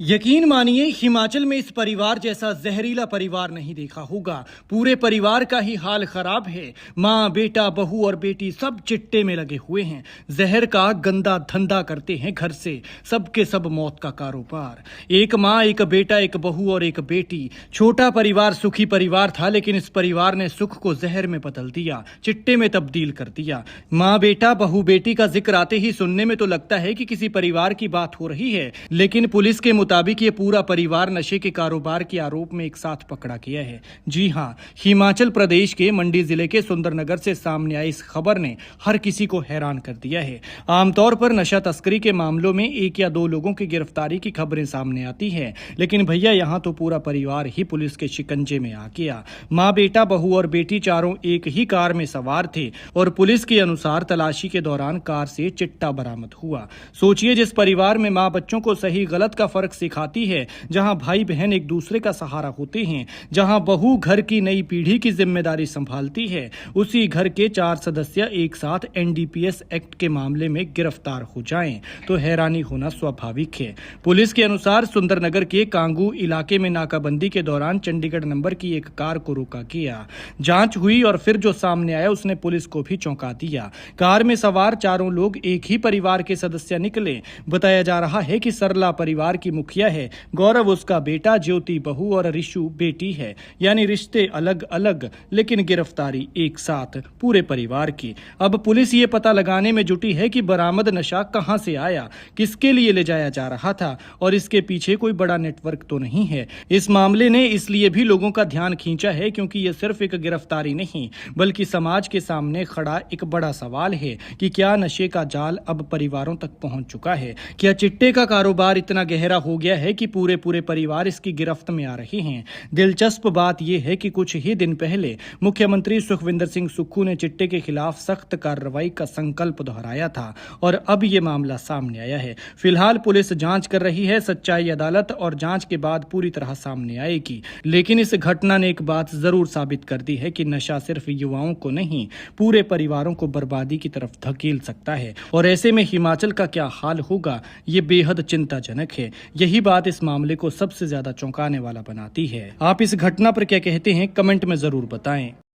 यकीन मानिए, हिमाचल में इस परिवार जैसा जहरीला परिवार नहीं देखा होगा। पूरे परिवार का ही हाल खराब है। माँ, बेटा, बहू और बेटी सब चिट्टे में लगे हुए हैं। जहर का गंदा धंधा करते हैं घर से। सबके सब मौत का कारोबार। एक माँ, एक बेटा, एक बहू और एक बेटी। छोटा परिवार सुखी परिवार था, लेकिन इस परिवार ने सुख को जहर में बदल दिया, चिट्टे में तब्दील कर दिया। माँ, बेटा, बहू, बेटी का जिक्र आते ही सुनने में तो लगता है कि किसी परिवार की बात हो रही है, लेकिन पुलिस के मुताबिक ये पूरा परिवार नशे के कारोबार के आरोप में एक साथ पकड़ा गया है। जी हां, हिमाचल प्रदेश के मंडी जिले के सुंदरनगर से सामने आई इस खबर ने हर किसी को हैरान कर दिया है। आमतौर पर नशा तस्करी के मामलों में एक या दो लोगों की गिरफ्तारी की खबरें सामने आती है, लेकिन भैया यहां तो पूरा परिवार ही पुलिस के शिकंजे में आ गया। माँ, बेटा, बहू और बेटी चारों एक ही कार में सवार थे और पुलिस के अनुसार तलाशी के दौरान कार से चिट्टा बरामद हुआ। सोचिए, जिस परिवार में माँ बच्चों को सही गलत का फर्क सिखाती है, जहां भाई बहन एक दूसरे का सहारा होते हैं, जहां बहू घर की नई पीढ़ी की जिम्मेदारी संभालती है, उसी घर के 4 सदस्य एक साथ एनडीपीएस एक्ट के मामले में गिरफ्तार हो जाएं, तो हैरानी होना स्वाभाविक है। पुलिस के अनुसार सुंदरनगर के कांगू इलाके में नाकाबंदी के दौरान चंडीगढ़ नंबर की एक कार को रोका गया। जांच हुई और फिर जो सामने आया उसने पुलिस को भी चौंका दिया। कार में सवार चारों लोग एक ही परिवार के सदस्य निकले। बताया जा रहा है कि सरला परिवार की मुखिया है, गौरव उसका बेटा, ज्योति बहू और रिशु बेटी है। यानी रिश्ते अलग अलग, लेकिन गिरफ्तारी एक साथ पूरे परिवार की। अब पुलिस ये पता लगाने में जुटी है कि बरामद नशा कहां से आया, किसके लिए ले जाया जा रहा था और इसके पीछे कोई बड़ा नेटवर्क तो नहीं है। इस मामले ने इसलिए भी लोगों का ध्यान खींचा है क्योंकि ये सिर्फ एक गिरफ्तारी नहीं, बल्कि समाज के सामने खड़ा एक बड़ा सवाल है कि क्या नशे का जाल अब परिवारों तक पहुंच चुका है। क्या चिट्टे का कारोबार इतना गहरा हो गया है कि पूरे परिवार इसकी गिरफ्त में आ रहे हैं। दिलचस्प बात यह है कि कुछ ही दिन पहले मुख्यमंत्री सुखविंदर सिंह सुक्खू ने चिट्टे के खिलाफ सख्त कार्रवाई का संकल्प दोहराया था और अब यह मामला सामने आया है। फिलहाल पुलिस जांच कर रही है। सच्चाई अदालत और जांच के बाद पूरी तरह सामने आएगी। लेकिन इस घटना ने एक बात जरूर साबित कर दी है कि नशा सिर्फ युवाओं को नहीं, पूरे परिवारों को बर्बादी की तरफ धकेल सकता है। और ऐसे में हिमाचल का क्या हाल होगा, ये बेहद चिंताजनक है। यही बात इस मामले को सबसे ज्यादा चौंकाने वाला बनाती है। आप इस घटना पर क्या कहते हैं, कमेंट में जरूर बताएं।